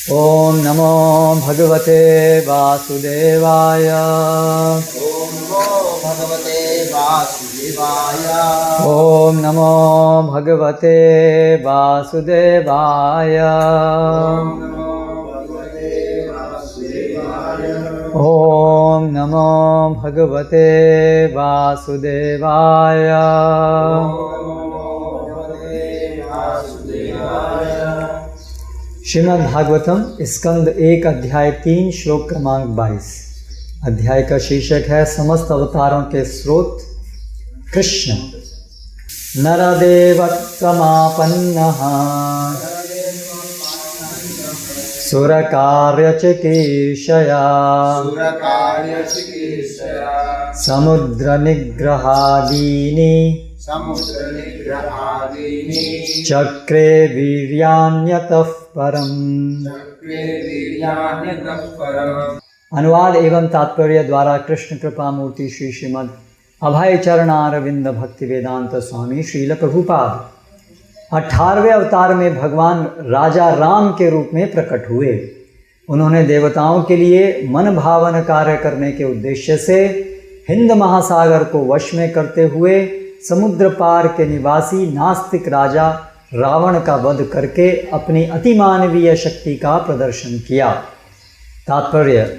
ओम नमो भगवते वासुदेवाय। ओम नमो भगवते वासुदेवाय। ओम नमो भगवते वासुदेवाय। ओम नमो भगवते वासुदेवाय। ओम नमो भगवते वासुदेवाय। श्रीमद् भागवतम स्कंद 1 अध्याय 3 श्लोक क्रमांक 22। अध्याय का शीर्षक है समस्त अवतारों के स्रोत कृष्ण। नरदेव समापन्नः सुरकार्यचिकीर्षया समुद्र निग्रहादीनि चक्रे वीर्यान्यतः परम्। अनुवाद एवं तात्पर्य द्वारा कृष्ण कृपा मूर्ति श्री श्रीमद् अभय चरणारविंद भक्ति वेदांत स्वामी श्रील प्रभुपाद 18वें अवतार में भगवान राजा राम के रूप में प्रकट हुए। उन्होंने देवताओं के लिए मन भावन कार्य करने के उद्देश्य से हिंद महासागर को वश में करते हुए समुद्र पार के निवासी नास्तिक राजा रावण का वध करके अपनी अतिमानवीय शक्ति का प्रदर्शन किया। तात्पर्य: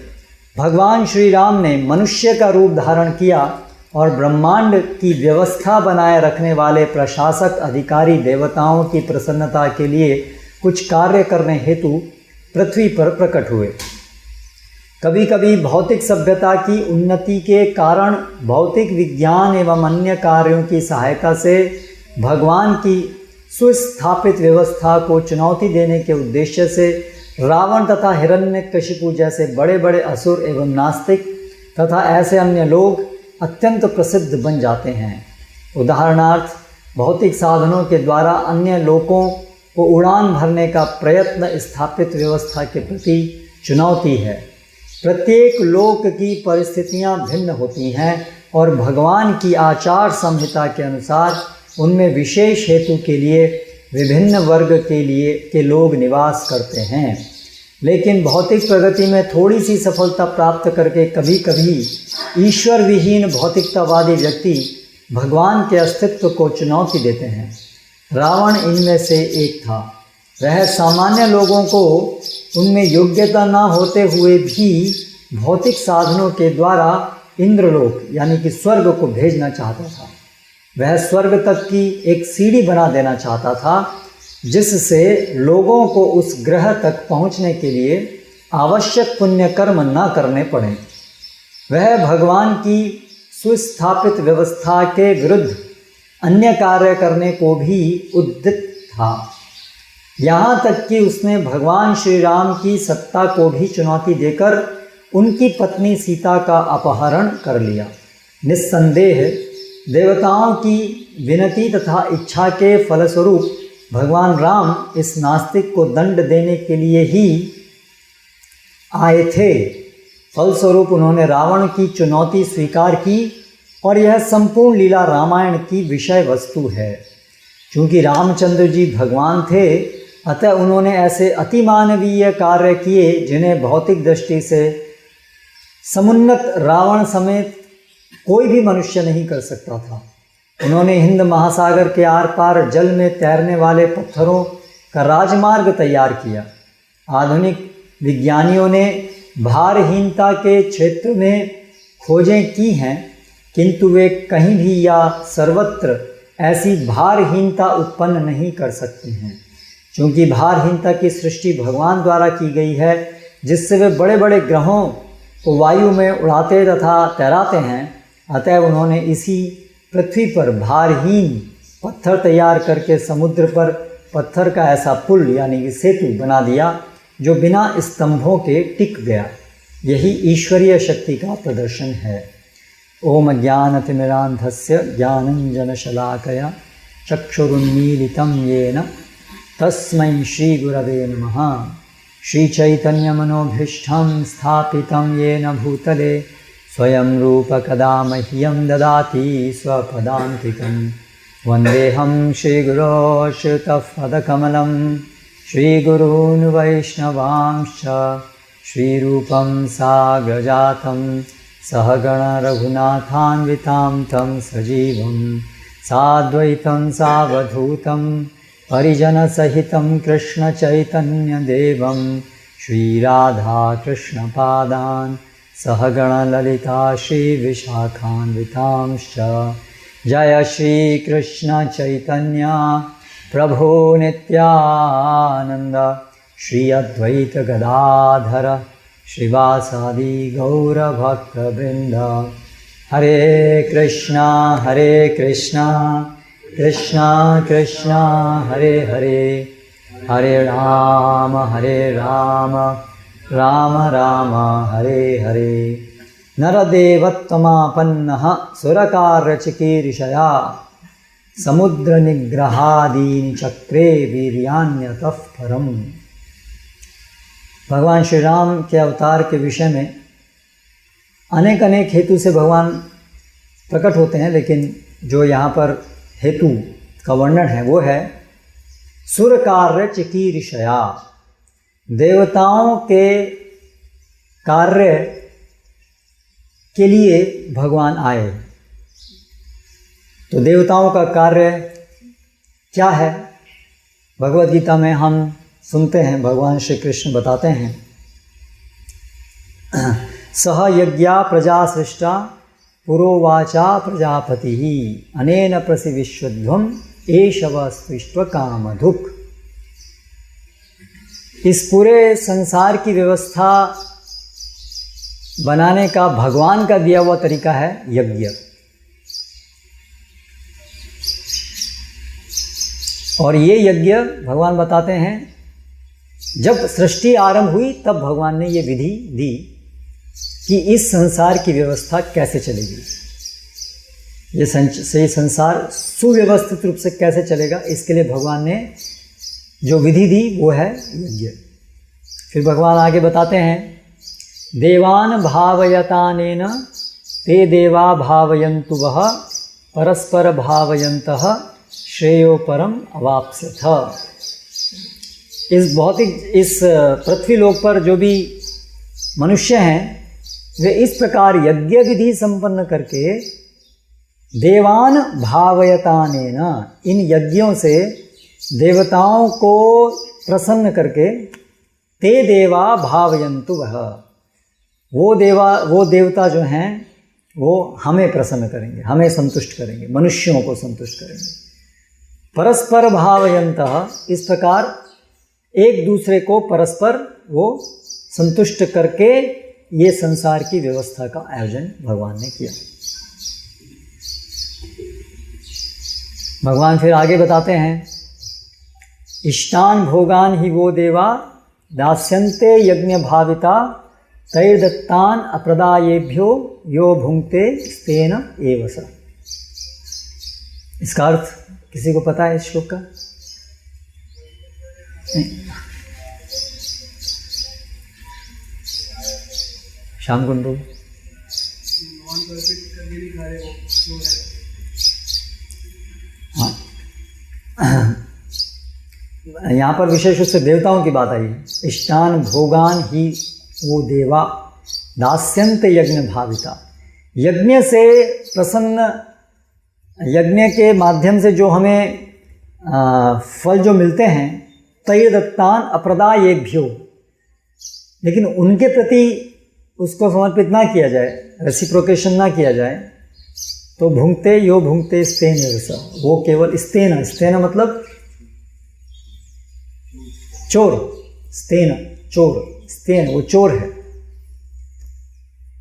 भगवान श्री राम ने मनुष्य का रूप धारण किया और ब्रह्मांड की व्यवस्था बनाए रखने वाले प्रशासक अधिकारी देवताओं की प्रसन्नता के लिए कुछ कार्य करने हेतु पृथ्वी पर प्रकट हुए। कभी कभी भौतिक सभ्यता की उन्नति के कारण भौतिक विज्ञान एवं अन्य कार्यों की सहायता से भगवान की सुस्थापित व्यवस्था को चुनौती देने के उद्देश्य से रावण तथा हिरण्यकशिपु जैसे बड़े बड़े असुर एवं नास्तिक तथा ऐसे अन्य लोग अत्यंत प्रसिद्ध बन जाते हैं। उदाहरणार्थ, भौतिक साधनों के द्वारा अन्य लोगों को उड़ान भरने का प्रयत्न स्थापित व्यवस्था के प्रति चुनौती है। प्रत्येक लोक की परिस्थितियां भिन्न होती हैं और भगवान की आचार संहिता के अनुसार उनमें विशेष हेतु के लिए विभिन्न वर्ग के लोग निवास करते हैं। लेकिन भौतिक प्रगति में थोड़ी सी सफलता प्राप्त करके कभी कभी ईश्वर विहीन भौतिकतावादी व्यक्ति भगवान के अस्तित्व को चुनौती देते हैं। रावण इनमें से एक था। वह सामान्य लोगों को उनमें योग्यता न होते हुए भी भौतिक साधनों के द्वारा इंद्रलोक यानी कि स्वर्ग को भेजना चाहता था। वह स्वर्ग तक की एक सीढ़ी बना देना चाहता था जिससे लोगों को उस ग्रह तक पहुंचने के लिए आवश्यक पुण्य कर्म न करने पड़े। वह भगवान की सुस्थापित व्यवस्था के विरुद्ध अन्य कार्य करने को भी उद्यत था। यहाँ तक कि उसने भगवान श्री राम की सत्ता को भी चुनौती देकर उनकी पत्नी सीता का अपहरण कर लिया। निस्संदेह देवताओं की विनती तथा इच्छा के फलस्वरूप भगवान राम इस नास्तिक को दंड देने के लिए ही आए थे। फलस्वरूप उन्होंने रावण की चुनौती स्वीकार की और यह संपूर्ण लीला रामायण की विषय वस्तु है। क्योंकि रामचंद्र जी भगवान थे, अतः उन्होंने ऐसे अतिमानवीय कार्य किए जिन्हें भौतिक दृष्टि से समुन्नत रावण समेत कोई भी मनुष्य नहीं कर सकता था। उन्होंने हिंद महासागर के आर पार जल में तैरने वाले पत्थरों का राजमार्ग तैयार किया। आधुनिक विज्ञानियों ने भारहीनता के क्षेत्र में खोजें की हैं, किंतु वे कहीं भी या सर्वत्र ऐसी भारहीनता उत्पन्न नहीं कर सकते हैं। क्योंकि भारहीनता की सृष्टि भगवान द्वारा की गई है, जिससे वे बड़े बड़े ग्रहों को वायु में उड़ाते तथा तैराते हैं। अतः उन्होंने इसी पृथ्वी पर भारहीन पत्थर तैयार करके समुद्र पर पत्थर का ऐसा पुल यानी कि सेतु बना दिया जो बिना स्तंभों के टिक गया। यही ईश्वरीय शक्ति का प्रदर्शन है। ओम ज्ञानतिमिरान्धस्य ज्ञानञ्जनशलाकया चक्षुरुन्मीलितं येन तस्मै श्रीगुरवे नमः। श्रीचैतन्यमनोभीष्टं स्थापितं येन भूतले स्वयं रूप कदा मह्यं ददाति स्वपदान्तिकं। वन्देऽहं श्रीगुरो श्रुतपदकमलं श्रीगुरून् वैष्णवांश्च श्रीरूपं साग्रजातं सहगण रघुनाथान्वितां तं सजीवं साद्वैतं सावधूतं परिजनसहितं कृष्णचैतन्यदेवं श्रीराधाकृष्णपादान् सहगणललिता श्रीविशाखान्वितांश्च जय श्रीकृष्ण चैतन्य प्रभो नित्यानंद श्री अद्वैत गदाधर श्रीवासादि गौरभक्तवृंद। हरे कृष्णा कृष्णा कृष्णा हरे हरे, हरे राम राम राम हरे हरे। नरदेवत्तमापन्नः सुरकारचिकीर्षया समुद्रनिग्रहादीनि चक्रे वीर्यान्यतः परम्। भगवान श्री राम के अवतार के विषय में अनेक हेतु से भगवान प्रकट होते हैं, लेकिन जो यहाँ पर हेतु का वर्णन है वो है सुरकार्य चिकीर्षया, देवताओं के कार्य के लिए भगवान आए। तो देवताओं का कार्य क्या है, भगवद गीता में हम सुनते हैं, भगवान श्री कृष्ण बताते हैं, सह यज्ञा प्रजा सृष्टा पुरोवाचा प्रजापति अनेन प्रसि विश्वध्वम एषव स्पृष्ट्व कामधुक्। इस पूरे संसार की व्यवस्था बनाने का भगवान का दिया हुआ तरीका है यज्ञ। और ये यज्ञ भगवान बताते हैं जब सृष्टि आरंभ हुई तब भगवान ने ये विधि दी कि इस संसार की व्यवस्था कैसे चलेगी, ये संसार सुव्यवस्थित रूप से कैसे चलेगा, इसके लिए भगवान ने जो विधि दी वो है यज्ञ। फिर भगवान आगे बताते हैं देवान भावयतानेन ते देवा भावयन्तु वह परस्पर भावयन्तः श्रेयो परम अवाप्स्यथ। इस पृथ्वी लोक पर जो भी मनुष्य हैं वे इस प्रकार यज्ञ विधि संपन्न करके देवान भावयतानेन, इन यज्ञों से देवताओं को प्रसन्न करके ते देवा भावयन्तु वह, वो देवता जो हैं वो हमें प्रसन्न करेंगे, हमें संतुष्ट करेंगे, मनुष्यों को संतुष्ट करेंगे। परस्पर भावयन्तः, इस प्रकार एक दूसरे को परस्पर वो संतुष्ट करके ये संसार की व्यवस्था का आयोजन भगवान ने किया। भगवान फिर आगे बताते हैं इष्टान भोगान ही वो देवा दास्यन्ते यज्ञ भाविता तैर्दत्तान अप्रदायेभ्यो यो भुंक्ते स्तेन एव स। इसका अर्थ किसी को पता है इस श्लोक का? श्याम कुंडू हाँ, यहाँ पर विशेष रूप से देवताओं की बात आई है। इष्टान भोगान ही वो देवा दास्यन्त यज्ञ भाविता, यज्ञ से प्रसन्न, यज्ञ के माध्यम से जो हमें फल जो मिलते हैं तैर्दत्तान अप्रदायेभ्यो, लेकिन उनके प्रति उसको समर्पित ना किया जाए, रेसिप्रोकेशन ना किया जाए, तो भुंक्ते यो भुंक्ते स्तेन एव स, वो केवल स्तेन, स्तेन मतलब चोर, स्तेन चोर, स्तेन वो चोर है।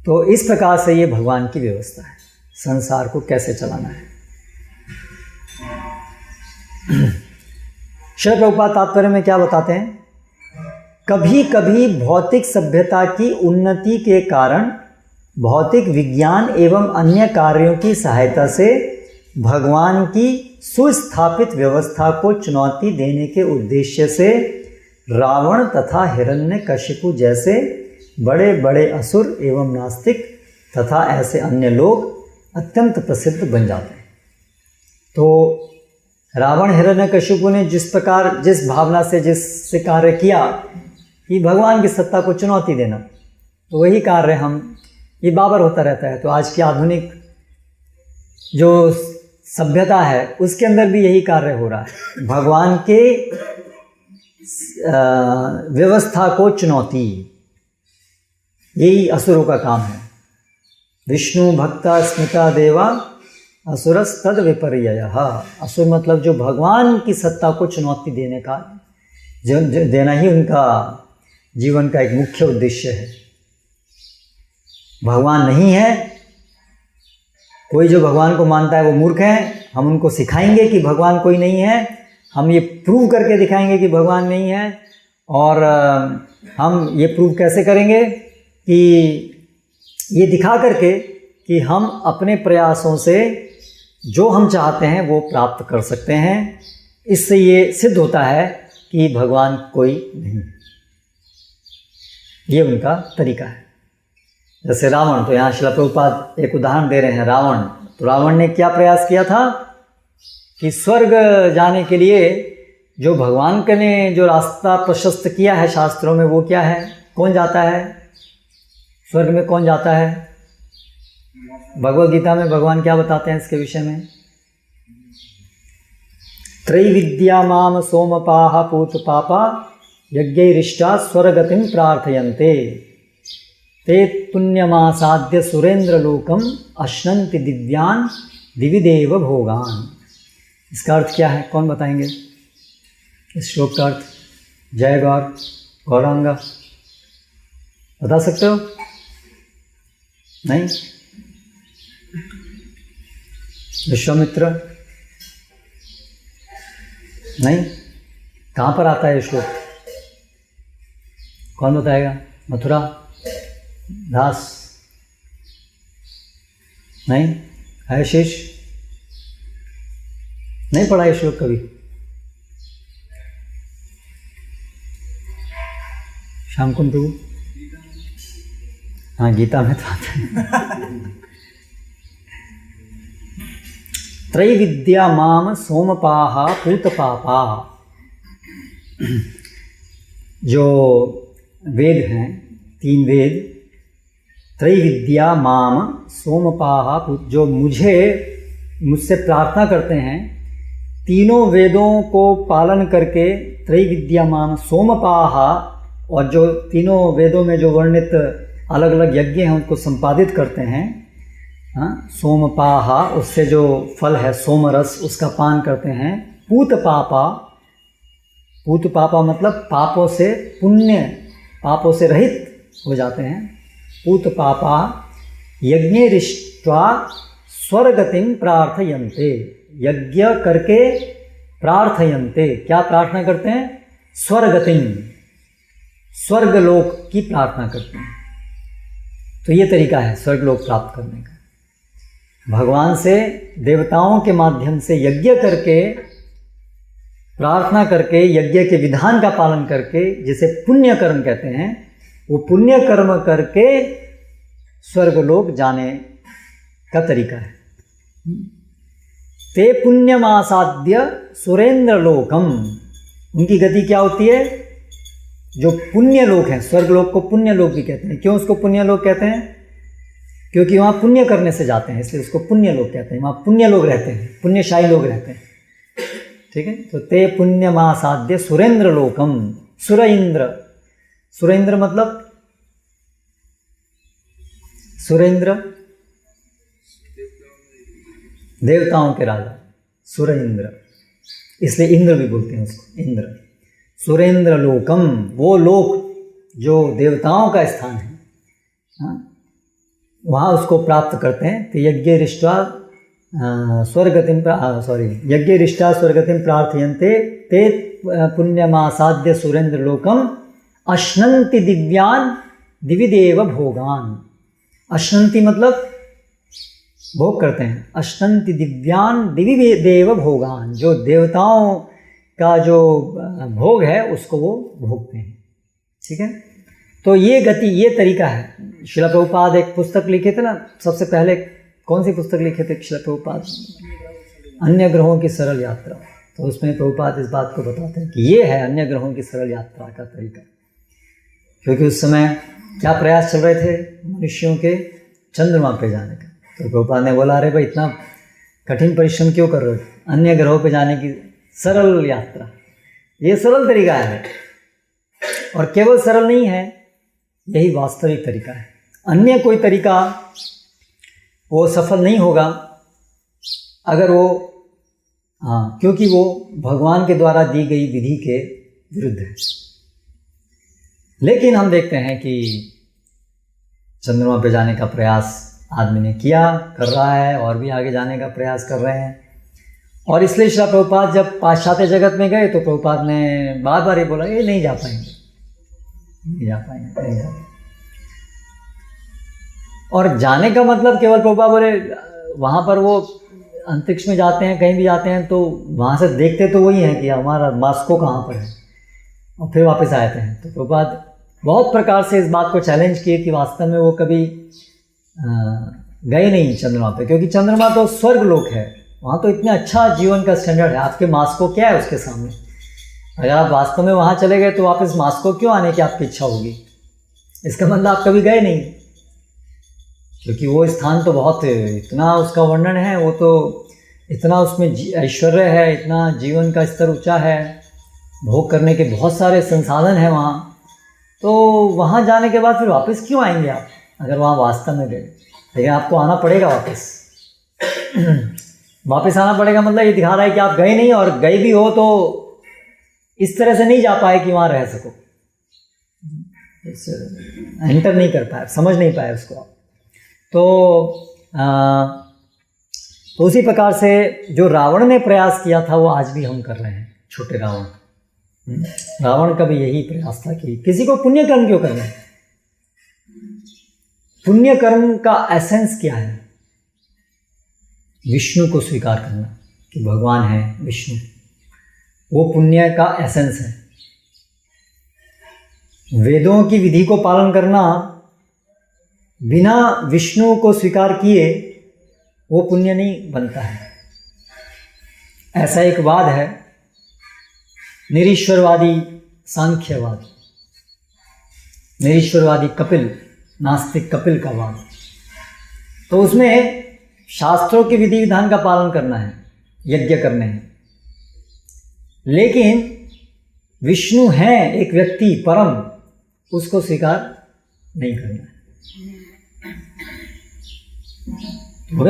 तो इस प्रकार से ये भगवान की व्यवस्था है, संसार को कैसे चलाना है। श्रील प्रभुपाद तात्पर्य में क्या बताते हैं, कभी कभी भौतिक सभ्यता की उन्नति के कारण भौतिक विज्ञान एवं अन्य कार्यों की सहायता से भगवान की सुस्थापित व्यवस्था को चुनौती देने के उद्देश्य से रावण तथा हिरण्यकशिपु जैसे बड़े बड़े असुर एवं नास्तिक तथा ऐसे अन्य लोग अत्यंत प्रसिद्ध बन जाते हैं। तो रावण हिरण्यकशिपु ने जिस प्रकार, जिस भावना से, जिससे कार्य किया कि भगवान की सत्ता को चुनौती देना, तो वही कार्य हम, ये बाबर होता रहता है। तो आज की आधुनिक जो सभ्यता है उसके अंदर भी यही कार्य हो रहा है, भगवान के व्यवस्था को चुनौती, यही असुरों का काम है। विष्णु भक्ता स्मिता देवा असुरस्तद विपर्ययः। असुर मतलब जो भगवान की सत्ता को चुनौती देने का, जो देना ही उनका जीवन का एक मुख्य उद्देश्य है। भगवान नहीं है, कोई जो भगवान को मानता है वो मूर्ख है। हम उनको सिखाएंगे कि भगवान कोई नहीं है, हम ये प्रूव करके दिखाएंगे कि भगवान नहीं है। और हम ये प्रूव कैसे करेंगे कि ये दिखा करके कि हम अपने प्रयासों से जो हम चाहते हैं वो प्राप्त कर सकते हैं। इससे ये सिद्ध होता है कि भगवान कोई नहीं, ये उनका तरीका है। जैसे रावण, तो यहाँ श्रील प्रभुपाद एक उदाहरण दे रहे हैं। रावण, तो रावण ने क्या प्रयास किया था कि स्वर्ग जाने के लिए जो भगवान के ने जो रास्ता प्रशस्त किया है शास्त्रों में, वो क्या है? कौन जाता है स्वर्ग में? कौन जाता है? भगवद गीता में भगवान क्या बताते हैं इसके विषय में? त्रैविद्या माम सोमपाह पूत पापा यज्ञैरिष्टा स्वर्गतिम प्रार्थयन्ते ते पुण्यमासाद्य सुरेंद्र लोकम अश्नन्ति दिव्यान दिविदेव भोगान। इसका अर्थ क्या है? कौन बताएंगे इस श्लोक का अर्थ? जय गौर, गौरांगा बता सकते हो? नहीं? विश्वामित्र नहीं? कहाँ पर आता है ये श्लोक? कौन बताएगा? मथुरा दास नहीं? आशीष नहीं पढ़ा ये श्लोक कभी? श्याम कुंड प्रभु? हाँ, गीता में तो आता है। त्रैविद्या माम सोमपाहा पूतपापा। जो वेद हैं, 3 वेद, त्रैविद्या माम सोमपाहा, जो मुझसे प्रार्थना करते हैं, तीनों वेदों को पालन करके, त्रैविद्या माम सोमपाहा, और जो तीनों वेदों में जो वर्णित अलग अलग यज्ञ हैं उनको संपादित करते हैं। हाँ, सोमपाहा, उससे जो फल है सोमरस, उसका पान करते हैं। पूतपापा, पूतपापा मतलब पापों से, पुण्य पापों से रहित हो जाते हैं। पूतपापा यज्ञैरिष्ट्वा स्वर्गतिम प्रार्थयन्ते। यज्ञ करके प्रार्थयन्ते, क्या प्रार्थना करते हैं? स्वर्गतिम, स्वर्गलोक की प्रार्थना करते हैं। तो ये तरीका है स्वर्गलोक प्राप्त करने का। भगवान से देवताओं के माध्यम से यज्ञ करके, प्रार्थना करके, यज्ञ के विधान का पालन करके, जिसे पुण्य कर्म कहते हैं, वो पुण्य कर्म करके स्वर्गलोक जाने का तरीका है। ते पुण्यमासाद्य सुरेंद्र लोकम। उनकी गति क्या होती है? जो पुण्य लोक है, स्वर्गलोक को पुण्य लोक भी कहते हैं। क्यों उसको पुण्य लोक कहते हैं? क्योंकि वहाँ पुण्य करने से जाते हैं, इसलिए उसको पुण्य लोक कहते हैं। वहाँ पुण्य लोग रहते हैं, पुण्यशाही लोग रहते हैं। ठीक है, तो ते पुण्यमासाद्य सुरेंद्र लोकम। सुरेंद्र, सुरेंद्र मतलब सुरेंद्र देवताओं के राजा, सुरेंद्र, इसलिए इंद्र भी बोलते हैं उसको, इंद्र। सुरेंद्र लोकम, वो लोक जो देवताओं का स्थान है, हाँ, वहाँ उसको प्राप्त करते हैं। तो यज्ञैरिष्ट्वा स्वर्गतिम यज्ञैरिष्ट्वा स्वर्गतिम प्रार्थयन्ते ते पुण्यमासाद्य सुरेंद्र लोकम अश्नन्ति दिव्यान दिविदेव भोगान। अश्नन्ति मतलब भोग करते हैं। अश्नन्ति दिव्यान दिविदेव भोगान, जो देवताओं का जो भोग है उसको वो भोगते हैं। ठीक है, तो ये गति, ये तरीका है। श्रील प्रभुपाद एक पुस्तक लिखे थे ना, सबसे पहले कौन सी पुस्तक लिखे थे श्रील प्रभुपाद? अन्य ग्रहों की सरल यात्रा। तो उसमें प्रभुपाद इस बात को बताते हैं कि ये है अन्य ग्रहों की सरल यात्रा का तरीका। क्योंकि उस समय क्या प्रयास चल रहे थे मनुष्यों के चंद्रमा पे जाने का। तो प्रभुपाद ने बोला, अरे भाई इतना कठिन परिश्रम क्यों कर रहे हो, अन्य ग्रहों पे जाने की सरल यात्रा, ये सरल तरीका है। और केवल सरल नहीं है, यही वास्तविक तरीका है। अन्य कोई तरीका वो सफल नहीं होगा अगर वो क्योंकि वो भगवान के द्वारा दी गई विधि के विरुद्ध है। लेकिन हम देखते हैं कि चंद्रमा पे जाने का प्रयास आदमी ने किया, कर रहा है, और भी आगे जाने का प्रयास कर रहे हैं। और इसलिए श्री प्रभुपाद जब पाश्चात्य जगत में गए तो प्रभुपाद ने बार बार ये बोला, ये नहीं जा पाएंगे, नहीं जा पाएंगे, नहीं जा पाएंगे। और जाने का मतलब केवल प्रभुपाद बोले वहाँ पर वो अंतरिक्ष में जाते हैं, कहीं भी जाते हैं तो वहाँ से देखते तो वही है कि हमारा मास्को कहाँ पर है, और फिर वापस आते हैं। तो प्रभुपाद बहुत प्रकार से इस बात को चैलेंज किए कि वास्तव में वो कभी गए नहीं चंद्रमा पे, क्योंकि चंद्रमा तो स्वर्ग लोक है, वहाँ तो इतना अच्छा जीवन का स्टैंडर्ड है। आपके मास्को क्या है उसके सामने? अगर आप वास्तव में वहाँ चले गए तो वापस मास्को क्यों आने की आपकी इच्छा होगी? इसका मतलब आप कभी गए नहीं, क्योंकि वो स्थान तो बहुत इतना उसका वर्णन है, वो तो इतना उसमें ऐश्वर्य है, इतना जीवन का स्तर ऊंचा है, भोग करने के बहुत सारे संसाधन हैं वहाँ। तो वहाँ जाने के बाद फिर वापस क्यों आएंगे आप, अगर वहाँ वास्तव में गए? लेकिन आपको आना पड़ेगा वापस। वापस आना पड़ेगा मतलब ये दिखा रहा है कि आप गए नहीं, और गए भी हो तो इस तरह से नहीं जा पाए कि वहाँ रह सको, एंटर नहीं कर पाए, समझ नहीं पाए उसको आप। तो उसी प्रकार से जो रावण ने प्रयास किया था वो आज भी हम कर रहे हैं, छोटे रावण। रावण का भी यही प्रयास था कि किसी को पुण्य कर्म क्यों करना है। पुण्य कर्म का एसेंस क्या है? विष्णु को स्वीकार करना कि भगवान है विष्णु, वो पुण्य का एसेंस है। वेदों की विधि को पालन करना बिना विष्णु को स्वीकार किए वो पुण्य नहीं बनता है। ऐसा एक वाद है, निरीश्वरवादी सांख्यवाद, निरीश्वरवादी कपिल, नास्तिक कपिल का वाद। तो उसमें शास्त्रों के विधि विधान का पालन करना है, यज्ञ करने हैं, लेकिन विष्णु है एक व्यक्ति परम, उसको स्वीकार नहीं करना है।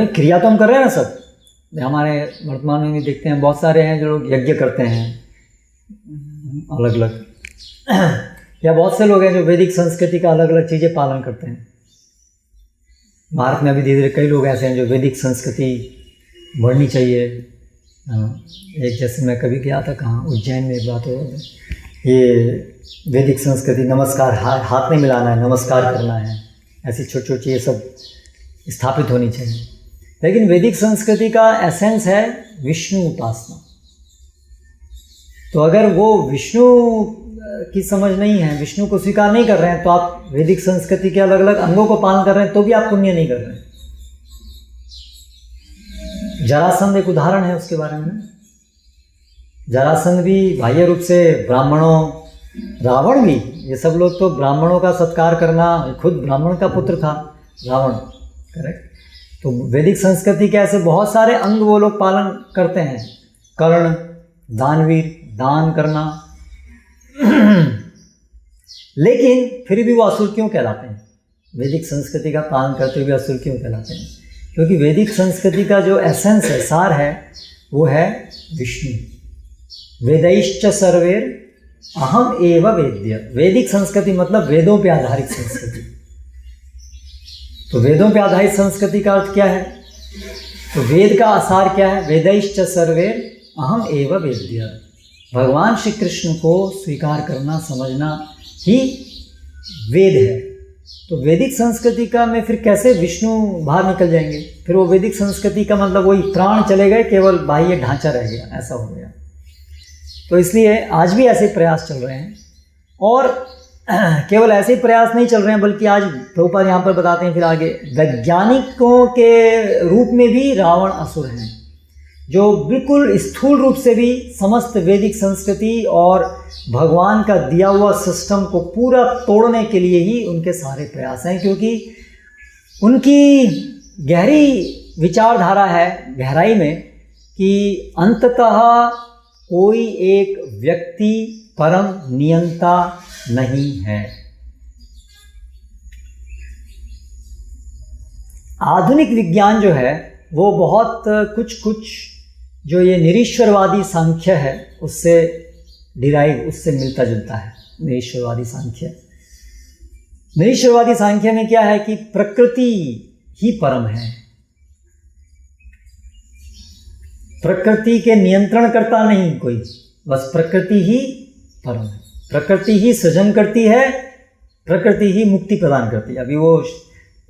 क्रिया तो हम कर रहे हैं ना सब, हमारे वर्तमान में भी देखते हैं बहुत सारे हैं जो लोग यज्ञ करते हैं अलग अलग, या बहुत से लोग हैं जो वैदिक संस्कृति का अलग अलग चीज़ें पालन करते हैं। भारत में अभी धीरे धीरे कई लोग ऐसे हैं जो वैदिक संस्कृति बढ़नी चाहिए। एक जैसे मैं कभी गया था कहाँ, उज्जैन में एक बात हो, ये वैदिक संस्कृति, नमस्कार, हाथ नहीं मिलाना है, नमस्कार करना है, ऐसी छोटी छोटी ये सब स्थापित होनी चाहिए। लेकिन वैदिक संस्कृति का एसेंस है विष्णु उपासना। तो अगर वो विष्णु की समझ नहीं है, विष्णु को स्वीकार नहीं कर रहे हैं, तो आप वैदिक संस्कृति के अलग अलग अंगों को पालन कर रहे हैं तो भी आप पुण्य नहीं कर रहे हैं। जरासंध एक उदाहरण है उसके बारे में। जरासंध भी बाह्य रूप से ब्राह्मणों, रावण भी, ये सब लोग तो ब्राह्मणों का सत्कार करना, खुद ब्राह्मण का पुत्र था रावण, करेक्ट। तो वैदिक संस्कृति के ऐसे बहुत सारे अंग वो लोग पालन करते हैं। कर्ण, दानवीर, दान करना, लेकिन फिर भी वो असुर क्यों कहलाते हैं? वैदिक संस्कृति का पालन करते हुए असुर क्यों कहलाते हैं? क्योंकि वैदिक संस्कृति का जो एसेंस है, सार है, वो है विष्णु। वेदैश्च सर्वेर अहम एव वेद्य। वैदिक संस्कृति मतलब वेदों पे आधारित संस्कृति। तो वेदों पे आधारित संस्कृति का अर्थ क्या है? तो वेद का आसार क्या है? वेदैश्च सर्वेर अहम एव वेद्य। भगवान श्री कृष्ण को स्वीकार करना, समझना ही वेद है। तो वैदिक संस्कृति का में फिर कैसे विष्णु बाहर निकल जाएंगे? फिर वो वैदिक संस्कृति का मतलब वही प्राण चले गए, केवल बाह्य ढांचा रह गया, ऐसा हो गया। तो इसलिए आज भी ऐसे प्रयास चल रहे हैं, और केवल ऐसे ही प्रयास नहीं चल रहे हैं, बल्कि आज प्रभुपाद यहाँ पर बताते हैं फिर आगे, वैज्ञानिकों के रूप में भी रावण असुर हैं। जो बिल्कुल स्थूल रूप से भी समस्त वैदिक संस्कृति और भगवान का दिया हुआ सिस्टम को पूरा तोड़ने के लिए ही उनके सारे प्रयास हैं, क्योंकि उनकी गहरी विचारधारा है गहराई में कि अंततः कोई एक व्यक्ति परम नियंता नहीं है। आधुनिक विज्ञान जो है वो बहुत कुछ जो ये निरीश्वरवादी सांख्य है उससे डिराइव, उससे मिलता जुलता है। निरीश्वरवादी सांख्य में क्या है कि प्रकृति ही परम है, प्रकृति के नियंत्रण करता नहीं कोई, बस प्रकृति ही परम है, प्रकृति ही सृजन करती है, प्रकृति ही मुक्ति प्रदान करती है। अभी वो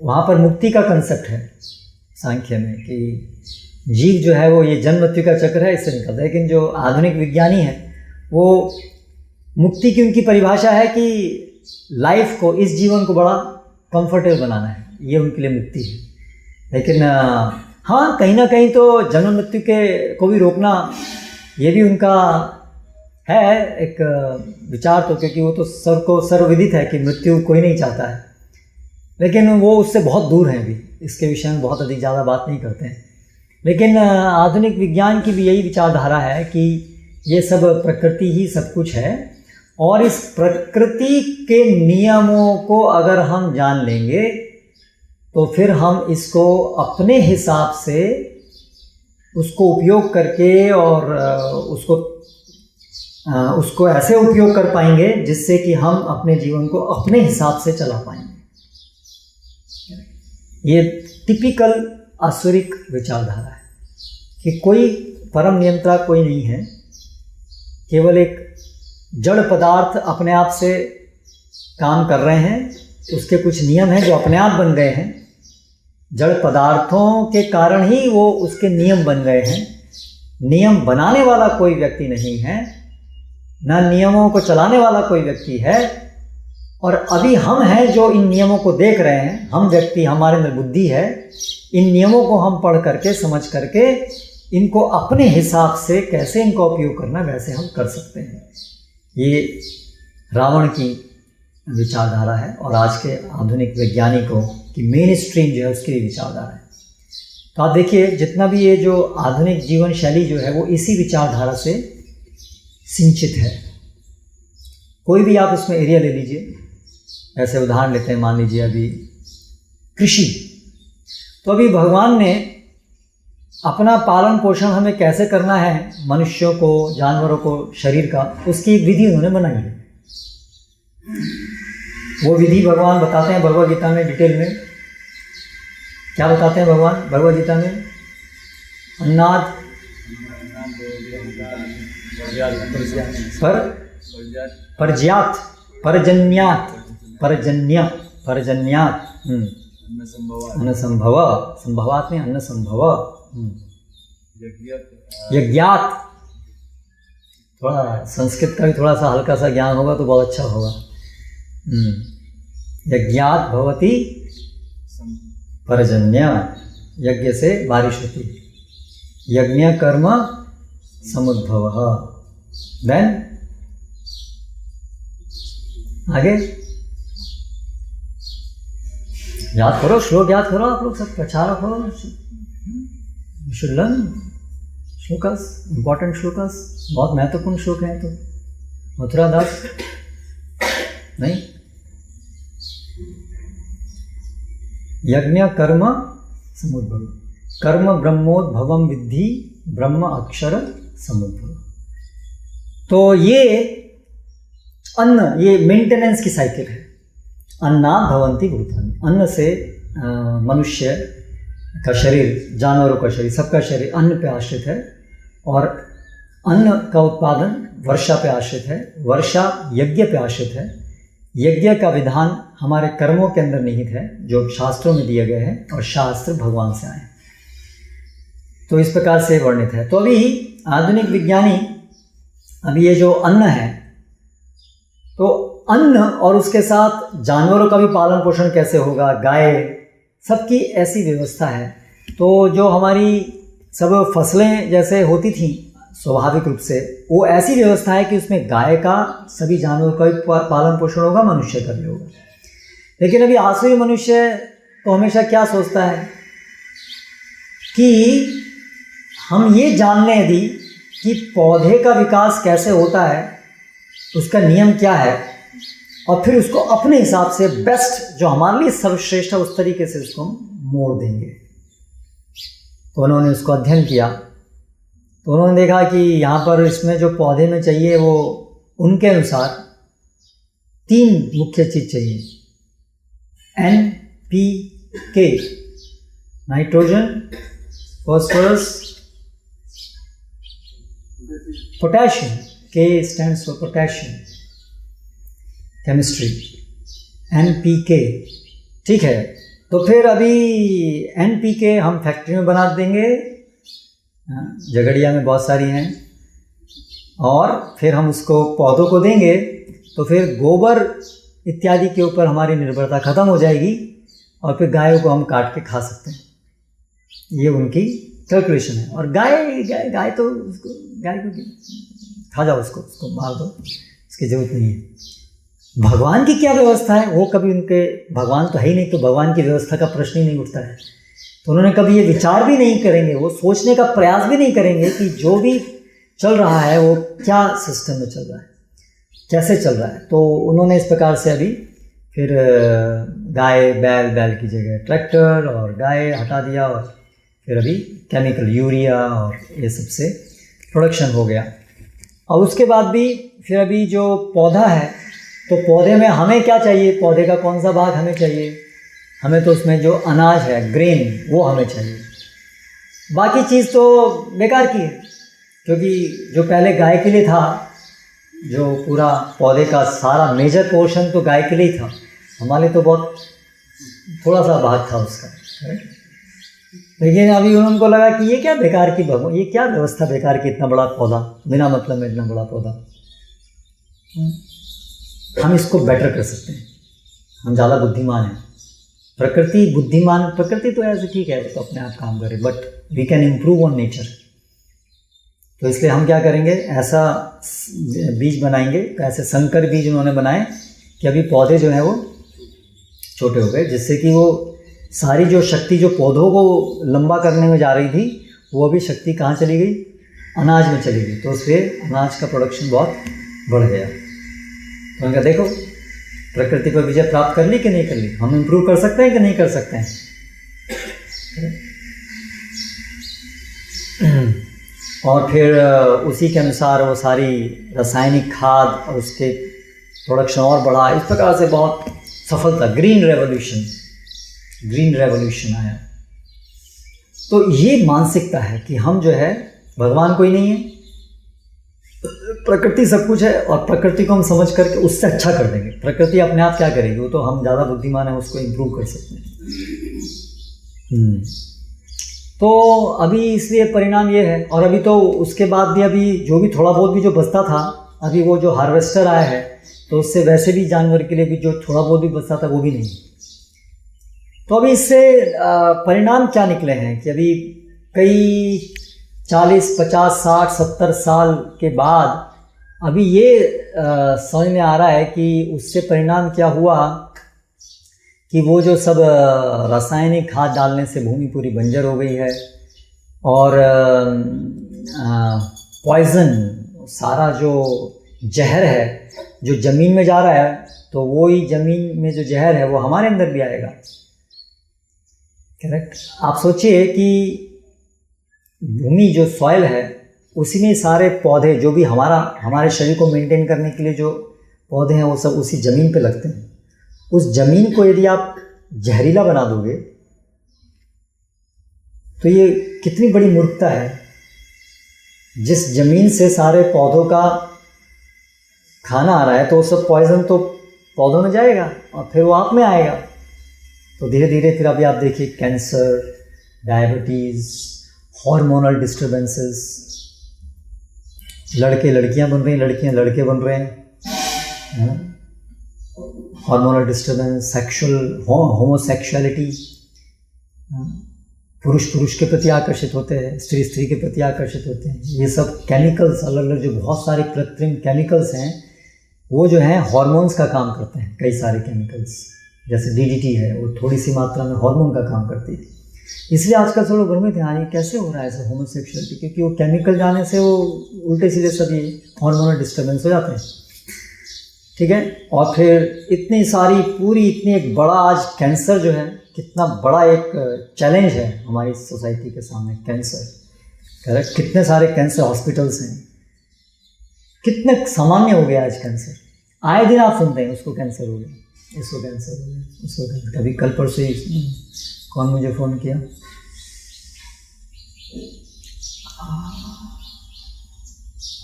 वहाँ पर मुक्ति का कंसेप्ट है सांख्य में कि जीव जो है वो ये जन्म मृत्यु का चक्र है, इससे निकलता है। लेकिन जो आधुनिक विज्ञानी है वो मुक्ति की उनकी परिभाषा है कि लाइफ को, इस जीवन को बड़ा कंफर्टेबल बनाना है, ये उनके लिए मुक्ति है। लेकिन हाँ, कहीं ना कहीं तो जन्म मृत्यु के को भी रोकना ये भी उनका है एक विचार, तो क्योंकि वो तो सर्वविदित है कि मृत्यु कोई नहीं चाहता है, लेकिन वो उससे बहुत दूर हैं। अभी इसके विषय में बहुत अधिक ज़्यादा बात नहीं करते हैं। लेकिन आधुनिक विज्ञान की भी यही विचारधारा है कि ये सब प्रकृति ही सब कुछ है, और इस प्रकृति के नियमों को अगर हम जान लेंगे तो फिर हम इसको अपने हिसाब से उसको उपयोग करके और उसको ऐसे उपयोग कर पाएंगे जिससे कि हम अपने जीवन को अपने हिसाब से चला पाएंगे। ये टिपिकल आसुरिक विचारधारा है कि कोई परम नियंता कोई नहीं है, केवल एक जड़ पदार्थ अपने आप से काम कर रहे हैं, उसके कुछ नियम हैं जो अपने आप बन गए हैं। जड़ पदार्थों के कारण ही वो उसके नियम बन गए हैं। नियम बनाने वाला कोई व्यक्ति नहीं है, ना नियमों को चलाने वाला कोई व्यक्ति है। और अभी हम हैं जो इन नियमों को देख रहे हैं, हम व्यक्ति, हमारे अंदर बुद्धि है, इन नियमों को हम पढ़ करके समझ करके इनको अपने हिसाब से कैसे इनका उपयोग करना वैसे हम कर सकते हैं। ये रावण की विचारधारा है और आज के आधुनिक वैज्ञानिकों की मेन स्ट्रीम जो है उसकी विचारधारा है। तो आप देखिए जितना भी ये जो आधुनिक जीवन शैली जो है वो इसी विचारधारा से सिंचित है। कोई भी आप इसमें एरिया ले लीजिए, ऐसे उदाहरण लेते हैं, मान लीजिए अभी कृषि, तो अभी भगवान ने अपना पालन पोषण हमें कैसे करना है, मनुष्यों को, जानवरों को, शरीर का, उसकी एक विधि उन्होंने बनाई है। वो विधि भगवान बताते हैं भगवद गीता में डिटेल में। क्या बताते हैं भगवान भगवद गीता में? अन्नाद पर्याप्त पर्जन्यात अन्न संभव, संभवात में अन्न संभव, यज्ञात। थोड़ा संस्कृत का भी थोड़ा सा हल्का सा ज्ञान होगा तो बहुत अच्छा होगा। यज्ञात भवति पर्जन्य, यज्ञ से बारिश होती, यज्ञ कर्म समुद्भव। देन आगे याद करो, श्लोक याद करो, आप लोग सब प्रचार करो। You should learn shlokas, important shlokas, बहुत महत्वपूर्ण श्लोक है। तो मथुरा दास नहीं, यज्ञ कर्म समुद्भव, कर्म ब्रह्मोद्भवम विद्धि ब्रह्म अक्षर समुद्भव। तो ये अन्न, ये मेंटेनेंस की साइकिल है। अन्ना भवन्ति भूतानि, अन्न से मनुष्य का शरीर, जानवरों का शरीर, सबका शरीर अन्न पे आश्रित है, और अन्न का उत्पादन वर्षा पे आश्रित है, वर्षा यज्ञ पे आश्रित है, यज्ञ का विधान हमारे कर्मों के अंदर निहित है जो शास्त्रों में दिए गए हैं, और शास्त्र भगवान से आए। तो इस प्रकार से वर्णित है। तो अभी आधुनिक विज्ञानी अभी ये जो अन्न है, तो अन्न और उसके साथ जानवरों का भी पालन पोषण कैसे होगा, गाय, सबकी ऐसी व्यवस्था है। तो जो हमारी सब फसलें जैसे होती थी स्वाभाविक रूप से, वो ऐसी व्यवस्था है कि उसमें गाय का, सभी जानवरों का भी पालन पोषण होगा, मनुष्य का भी होगा। लेकिन अभी आसुरी मनुष्य तो हमेशा क्या सोचता है कि हम ये जान लें यदि कि पौधे का विकास कैसे होता है, उसका नियम क्या है, और फिर उसको अपने हिसाब से बेस्ट जो हमारे लिए सर्वश्रेष्ठ है उस तरीके से उसको मोड़ देंगे। तो उन्होंने उसको अध्ययन किया, तो उन्होंने देखा कि यहाँ पर इसमें जो पौधे में चाहिए वो उनके अनुसार 3 मुख्य चीज़ चाहिए। NPK, nitrogen, phosphorus, potassium. K stands for potassium, chemistry, NPK, ठीक है। तो फिर अभी NPK हम फैक्ट्री में बना देंगे, झगड़िया में बहुत सारी हैं, और फिर हम उसको पौधों को देंगे, तो फिर गोबर इत्यादि के ऊपर हमारी निर्भरता ख़त्म हो जाएगी, और फिर गायों को हम काट के खा सकते हैं। ये उनकी कैलकुलेशन है। और गाय तो उसको, गाय को खा जाओ, उसको मार दो, इसकी ज़रूरत नहीं है। भगवान की क्या व्यवस्था है वो कभी उनके, भगवान तो है ही नहीं, तो भगवान की व्यवस्था का प्रश्न ही नहीं उठता है। तो उन्होंने कभी ये विचार भी नहीं करेंगे, वो सोचने का प्रयास भी नहीं करेंगे कि जो भी चल रहा है वो क्या सिस्टम में चल रहा है, कैसे चल रहा है। तो उन्होंने इस प्रकार से अभी फिर गाय, बैल की जगह ट्रैक्टर और गाय हटा दिया, और फिर अभी केमिकल यूरिया और ये सब से प्रोडक्शन हो गया। और उसके बाद भी फिर अभी जो पौधा है, तो पौधे में हमें क्या चाहिए, पौधे का कौन सा भाग हमें चाहिए, हमें तो उसमें जो अनाज है, ग्रेन, वो हमें चाहिए। बाकी चीज़ तो बेकार की है, क्योंकि जो पहले गाय के लिए था, जो पूरा पौधे का सारा मेजर पोर्शन तो गाय के लिए ही था, हमारे तो बहुत थोड़ा सा भाग था उसका। लेकिन अभी उनको लगा कि ये क्या बेकार की भगवान, ये क्या व्यवस्था बेकार की, इतना बड़ा पौधा, बिना मतलब में इतना बड़ा पौधा, हम इसको बेटर कर सकते हैं, हम ज़्यादा बुद्धिमान हैं। प्रकृति बुद्धिमान, प्रकृति तो ऐसे ठीक है, तो अपने आप काम करे, but we can improve on nature. तो इसलिए हम क्या करेंगे, ऐसा बीज बनाएंगे, ऐसे संकर बीज उन्होंने बनाए कि अभी पौधे जो हैं वो छोटे हो गए, जिससे कि वो सारी जो शक्ति जो पौधों को लंबा करने में जा रही थी, वो अभी शक्ति कहाँ चली गई, अनाज में चली गई। तो उससे अनाज का प्रोडक्शन बहुत बढ़ गया। तो उनका देखो प्रकृति पर विजय प्राप्त कर ली कि नहीं कर ली, हम इम्प्रूव कर सकते हैं कि नहीं कर सकते हैं। और फिर उसी के अनुसार वो सारी रासायनिक खाद और उसके प्रोडक्शन और बढ़ा, इस प्रकार से बहुत सफलता, ग्रीन रेवोल्यूशन आया। तो ये मानसिकता है कि हम जो है, भगवान कोई नहीं है, प्रकृति सब कुछ है, और प्रकृति को हम समझ करके उससे अच्छा कर देंगे। प्रकृति अपने आप क्या करेगी, वो तो हम ज़्यादा बुद्धिमान है, उसको इम्प्रूव कर सकते हैं। तो अभी इसलिए परिणाम ये है। और अभी तो उसके बाद भी अभी जो भी थोड़ा बहुत भी जो बचता था, अभी वो जो हार्वेस्टर आया है, तो उससे वैसे भी जानवर के लिए भी जो थोड़ा बहुत भी बचता था वो भी नहीं। तो अभी इससे परिणाम क्या निकले हैं कि अभी कई 40, 50, 60, 70 साल के बाद अभी ये समझ में आ रहा है कि उससे परिणाम क्या हुआ कि वो जो सब रासायनिक खाद डालने से भूमि पूरी बंजर हो गई है, और पॉइज़न, सारा जो जहर है जो ज़मीन में जा रहा है, तो वो ही ज़मीन में जो जहर है वो हमारे अंदर भी आएगा। करेक्ट। आप सोचिए कि भूमि जो सॉइल है, उसी में सारे पौधे जो भी हमारे शरीर को मेंटेन करने के लिए जो पौधे हैं वो सब उसी ज़मीन पे लगते हैं। उस ज़मीन को यदि आप जहरीला बना दोगे तो ये कितनी बड़ी मूर्खता है। जिस ज़मीन से सारे पौधों का खाना आ रहा है, तो वो सब पॉइज़न तो पौधों में जाएगा और फिर वो आप में आएगा। तो धीरे धीरे फिर अभी आप देखिए कैंसर, डायबिटीज़, हार्मोनल डिस्टर्बेंसेस, लड़के लड़कियां बन रही हैं, लड़कियां लड़के बन रहे हैं, हार्मोनल डिस्टर्बेंस, सेक्सुअल होमोसेक्सुअलिटी, पुरुष पुरुष के प्रति आकर्षित होते हैं, स्त्री स्त्री के प्रति आकर्षित होते हैं। ये सब केमिकल्स, अलग अलग जो बहुत सारे कृत्रिम केमिकल्स हैं, वो जो हैं हार्मोन्स का काम करते हैं। कई सारे केमिकल्स, जैसे DDT है, वो थोड़ी सी मात्रा में हार्मोन का काम करती है। इसलिए आजकल सब लोग भ्रमित हैं, ये कैसे हो रहा है ऐसा होमोसेक्सुअलिटी, क्योंकि वो केमिकल जाने से वो उल्टे सीधे सभी हार्मोनल डिस्टर्बेंस हो जाते हैं। ठीक है। और फिर इतनी सारी पूरी इतनी एक बड़ा आज कैंसर जो है, कितना बड़ा एक चैलेंज है हमारी सोसाइटी के सामने, कैंसर। करेक्ट। कितने सारे कैंसर हॉस्पिटल्स हैं, कितने सामान्य हो गया आज कैंसर। आए दिन आप सुनते हैं उसको कैंसर हो गया, इसको कैंसर हो गया, उसको कैंसर। कभी कल परसों ही कौन मुझे फ़ोन किया,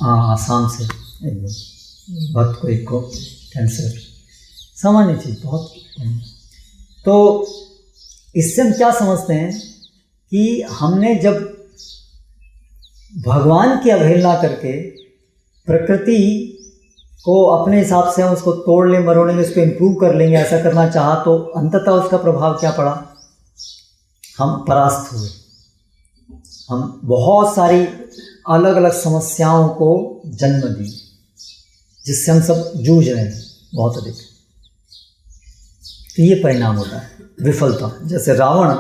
हाँ आसाम से एक भक्त को, एक को कैंसर, सामान्य चीज़ बहुत। तो इससे हम क्या समझते हैं कि हमने जब भगवान की अवहेलना करके प्रकृति को अपने हिसाब से हम उसको तोड़ लें, मरोड़ेंगे, उसको इम्प्रूव कर लेंगे, ऐसा करना चाहा, तो अंततः उसका प्रभाव क्या पड़ा, हम परास्त हुए। हम बहुत सारी अलग अलग समस्याओं को जन्म दी, जिससे हम सब जूझ रहे हैं बहुत अधिक। तो ये परिणाम होता है विफलता। जैसे रावण,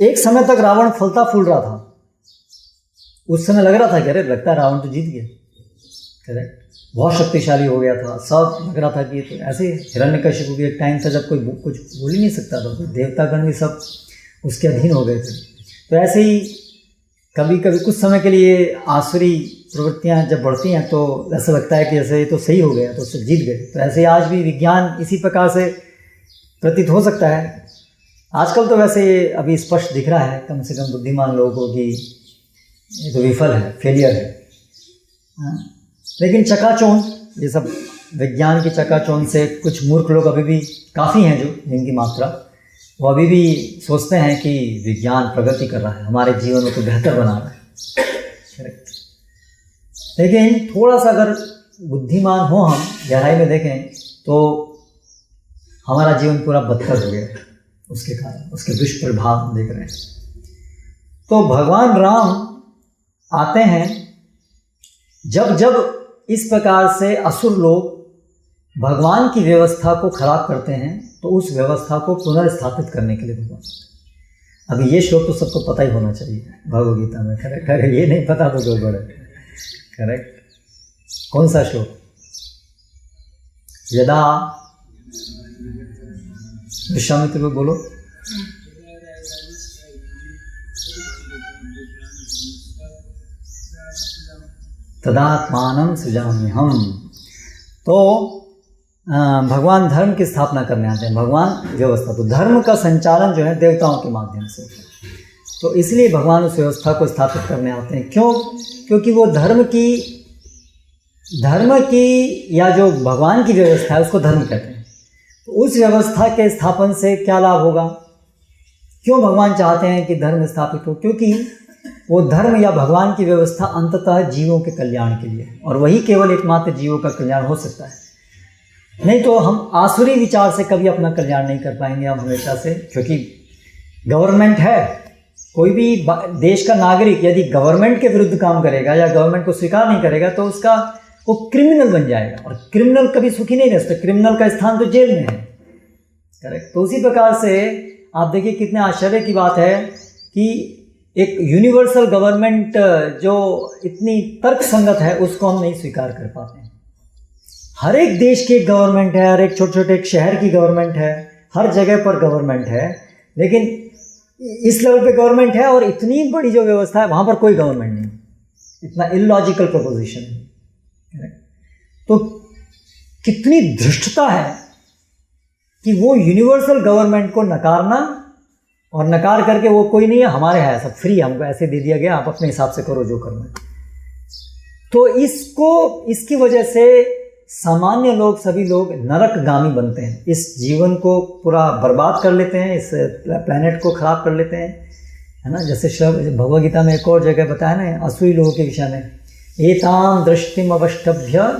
एक समय तक रावण फलता फूल रहा था, उस समय लग रहा था कि अरे लगता है रावण तो जीत गया, करेक्ट, बहुत शक्तिशाली हो गया था, सब लग रहा था कि तो ऐसे। हिरण्यकशिपु भी एक टाइम था जब कोई कुछ बोल ही नहीं सकता था, कोई देवतागण भी सब उसके अधीन हो गए थे। तो ऐसे ही कभी कभी कुछ समय के लिए आसुरी प्रवृत्तियां जब बढ़ती हैं तो ऐसा लगता है कि जैसे ये तो सही हो गया, तो उससे जीत गए। तो ऐसे ही आज भी विज्ञान इसी प्रकार से प्रतीत हो सकता है। आजकल तो वैसे ये अभी स्पष्ट दिख रहा है, कम से कम बुद्धिमान लोगों को, कि ये तो विफल है, फेलियर है। लेकिन चकाचौंध, ये सब विज्ञान की चकाचौंध से कुछ मूर्ख लोग अभी भी काफ़ी हैं, जो जिनकी मात्रा, वो अभी भी सोचते हैं कि विज्ञान प्रगति कर रहा है, हमारे जीवन को बेहतर बना रहा है। करेक्ट। लेकिन थोड़ा सा अगर बुद्धिमान हो, हम गहराई में देखें तो हमारा जीवन पूरा बदतर हो गया है उसके कारण, उसके दुष्प्रभाव हम देख रहे हैं। तो भगवान राम आते हैं जब जब इस प्रकार से असुर लोग भगवान की व्यवस्था को खराब करते हैं, तो उस व्यवस्था को पुनर्स्थापित करने के लिए भगवान। अभी ये श्लोक तो सबको पता ही होना चाहिए भगवद गीता में, करेक्ट। अगर ये नहीं पता तो गड़बड़ है, करेक्ट। कौन सा श्लोक? यदा, विश्वामित्र को बोलो। तदात्मानं सृजाम्यहम्। तो भगवान धर्म की स्थापना करने आते हैं, भगवान व्यवस्था। तो धर्म का संचालन जो है देवताओं के माध्यम से, तो इसलिए भगवान उस व्यवस्था को स्थापित करने आते हैं। क्यों? क्योंकि वो धर्म की या जो भगवान की व्यवस्था है उसको धर्म कहते हैं। तो उस व्यवस्था के स्थापन से क्या लाभ होगा? क्यों भगवान चाहते हैं कि धर्म स्थापित हो? क्योंकि वो धर्म या भगवान की व्यवस्था अंततः जीवों के कल्याण के लिए, और वही केवल एकमात्र जीवों का कल्याण हो सकता है। नहीं तो हम आसुरी विचार से कभी अपना कल्याण नहीं कर पाएंगे हम हमेशा से। क्योंकि गवर्नमेंट है, कोई भी देश का नागरिक यदि गवर्नमेंट के विरुद्ध काम करेगा या गवर्नमेंट को स्वीकार नहीं करेगा तो उसका वो क्रिमिनल बन जाएगा, और क्रिमिनल कभी सुखी नहीं रह सकता। क्रिमिनल का स्थान तो जेल में है, करेक्ट। तो उसी प्रकार से आप देखिए कितने आश्चर्य की बात है कि एक यूनिवर्सल गवर्नमेंट जो इतनी तर्क संगत है उसको हम नहीं स्वीकार कर पाते हैं। हर एक देश की एक गवर्नमेंट है, हर एक छोटे छोटे एक शहर की गवर्नमेंट है, हर जगह पर गवर्नमेंट है, लेकिन इस लेवल पे गवर्नमेंट है और इतनी बड़ी जो व्यवस्था है वहाँ पर कोई गवर्नमेंट नहीं। इतना इलॉजिकल प्रोपोजिशन है। तो कितनी धृष्टता है कि वो यूनिवर्सल गवर्नमेंट को नकारना, और नकार करके वो कोई नहीं है, हमारे है, सब फ्री, हमको ऐसे दे दिया गया, आप अपने हिसाब से करो जो करना है। तो इसकी वजह से सामान्य लोग, सभी लोग नरकगामी बनते हैं, इस जीवन को पूरा बर्बाद कर लेते हैं, इस प्लैनेट को खराब कर लेते हैं, है ना। जैसे भगवद गीता में एक और जगह बताया ना असुरी लोगों के विषय में, एतां दृष्टिम अवष्टभ्य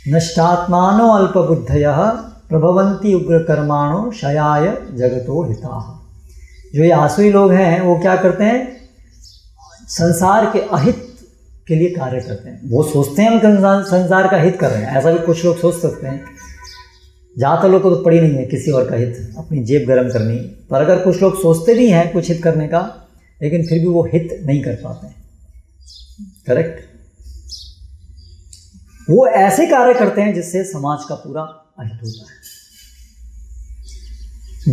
नष्टात्मानो अल्पबुद्धयः प्रभवन्ति उग्रकर्माणो क्षयाय जगतो हिताः। जो ये आसुरी लोग हैं वो क्या करते हैं, संसार के अहित के लिए कार्य करते हैं। वो सोचते हैं हम संसार का हित कर रहे हैं, ऐसा भी कुछ लोग सोच सकते हैं। ज़्यादातर लोग को तो पड़ी नहीं है किसी और का हित, अपनी जेब गर्म करनी। पर अगर कुछ लोग सोचते भी हैं कुछ हित करने का, लेकिन फिर भी वो हित नहीं कर पाते हैं। करेक्ट। वो ऐसे कार्य करते हैं जिससे समाज का पूरा अहित होता है।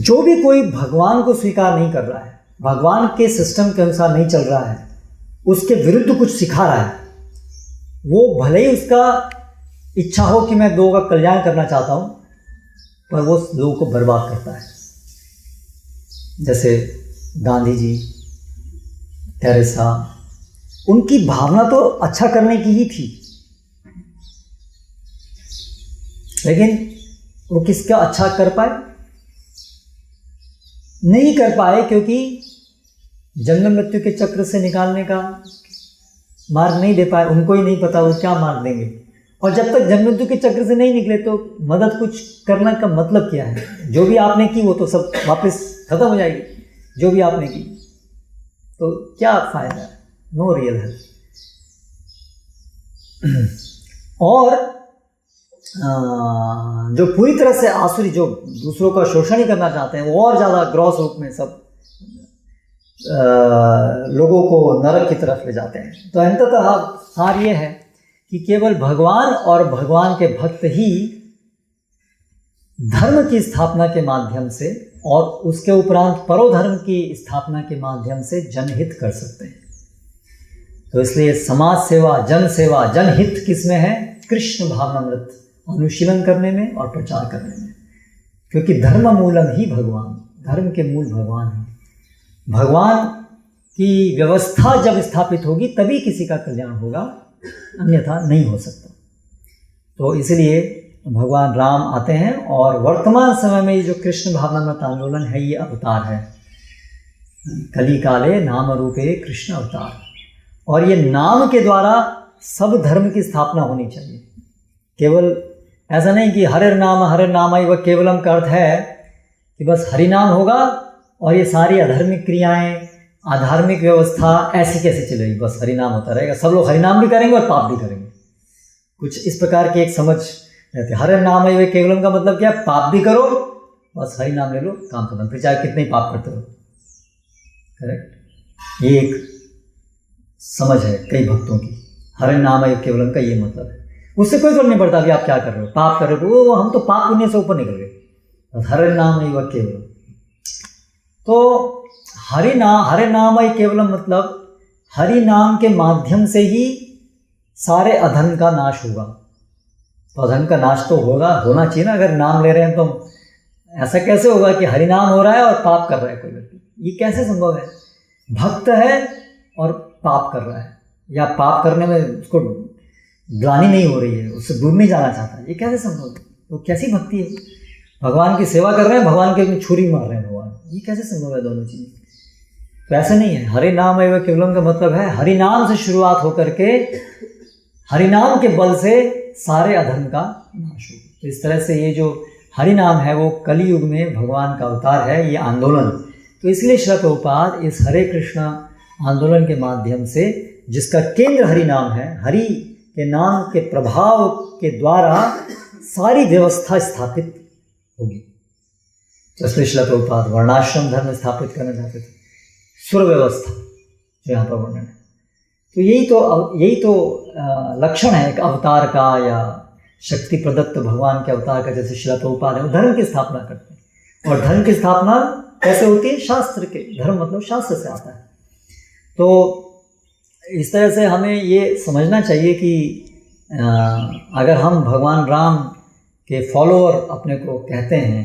जो भी कोई भगवान को स्वीकार नहीं कर रहा है, भगवान के सिस्टम के अनुसार नहीं चल रहा है, उसके विरुद्ध कुछ सिखा रहा है, वो भले ही उसका इच्छा हो कि मैं लोगों का कल्याण करना चाहता हूं, पर वो लोगों को बर्बाद करता है। जैसे गांधी जी, टेरेसा, उनकी भावना तो अच्छा करने की ही थी, लेकिन वो किसका अच्छा कर पाए? नहीं कर पाए, क्योंकि जन्म मृत्यु के चक्र से निकालने का मार्ग नहीं दे पाए। उनको ही नहीं पता वो क्या मार्ग देंगे। और जब तक जन्म मृत्यु के चक्र से नहीं निकले तो मदद कुछ करने का मतलब क्या है? जो भी आपने की वो तो सब वापस खत्म हो जाएगी। जो भी आपने की तो क्या फायदा है? नो रियल है। और जो पूरी तरह से आसुरी, जो दूसरों का शोषण ही करना चाहते हैं, वो और ज़्यादा ग्रॉस रूप में सब लोगों को नरक की तरफ ले जाते हैं। तो अंततः सार ये है कि केवल भगवान और भगवान के भक्त ही धर्म की स्थापना के माध्यम से और उसके उपरांत परोधर्म की स्थापना के माध्यम से जनहित कर सकते हैं। तो इसलिए समाज सेवा, जन सेवा, जनहित किसमें है? कृष्ण भावनामृत अनुशीलन करने में और प्रचार करने में। क्योंकि धर्म मूलम ही भगवान, धर्म के मूल भगवान है। भगवान की व्यवस्था जब स्थापित होगी तभी किसी का कल्याण होगा, अन्यथा नहीं हो सकता। तो इसलिए भगवान राम आते हैं और वर्तमान समय में ये जो कृष्ण भावनामृत आंदोलन है ये अवतार है। कली काले नाम रूपे कृष्ण अवतार। और ये नाम के द्वारा सब धर्म की स्थापना होनी चाहिए। केवल ऐसा नहीं कि हरे नाम व केवलम का अर्थ है कि बस हरि नाम होगा और ये सारी अधार्मिक क्रियाएं, आधार्मिक व्यवस्था ऐसी कैसे चलेगी? बस हरि नाम होता रहेगा, सब लोग हरि नाम भी करेंगे और पाप भी करेंगे। कुछ इस प्रकार की एक समझ रहती है। हरे नाम व केवलम का मतलब क्या है? पाप भी करो, बस हरि नाम ले लो, काम खत्म, फिर चाहे कितने ही पाप करते रहो। करेक्ट। ये एक समझ है कई भक्तों की। हरे नाम व केवलम का ये मतलब है। उससे कोई फर्क नहीं पड़ता कि आप क्या कर रहे हो, पाप कर रहे हो, वो हम तो पाप पुण्य से ऊपर निकल गए। हरे नाम व केवलम, तो हरे नाम व केवलम मतलब हरि नाम के माध्यम से ही सारे अधर्म का नाश होगा। तो अधर्म का नाश तो होना चाहिए ना। अगर नाम ले रहे हैं तो ऐसा कैसे होगा कि हरि नाम हो रहा है और पाप कर रहा है कोई व्यक्ति? ये कैसे संभव है? भक्त है और पाप कर रहा है, या पाप करने में उसको ग्लानि नहीं हो रही है, उससे दूर नहीं जाना चाहता, ये कैसे संभव है? तो कैसी भक्ति है? भगवान की सेवा कर रहे हैं, भगवान के छुरी मार रहे हैं भगवान, ये कैसे संभव है? दोनों चीजें तो ऐसे नहीं है। हरि नाम एवं केवलम का मतलब है हरि नाम से शुरुआत होकर के हरि नाम के बल से सारे अधर्म का नाश होगा। तो इस तरह से ये जो हरि नाम है वो कली युग में भगवान का अवतार है, ये आंदोलन। तो इसलिए श्रील प्रभुपाद इस हरे कृष्णा आंदोलन के माध्यम से, जिसका केंद्र हरि नाम है, हरि के नाम के प्रभाव के द्वारा सारी व्यवस्था स्थापित होगी। तो इसलिए श्रील प्रभुपाद वर्णाश्रम धर्म स्थापित करना चाहते थे, सुर व्यवस्था जो यहाँ पर वर्णन है। तो यही तो लक्षण है एक अवतार का, या शक्ति प्रदत्त भगवान के अवतार का। जैसे श्रील प्रभुपाद है वो धर्म की स्थापना करते हैं, और धर्म की स्थापना कैसे होती है? शास्त्र के। धर्म मतलब शास्त्र से आता है। तो इस तरह से हमें ये समझना चाहिए कि अगर हम भगवान राम के फॉलोअर अपने को कहते हैं,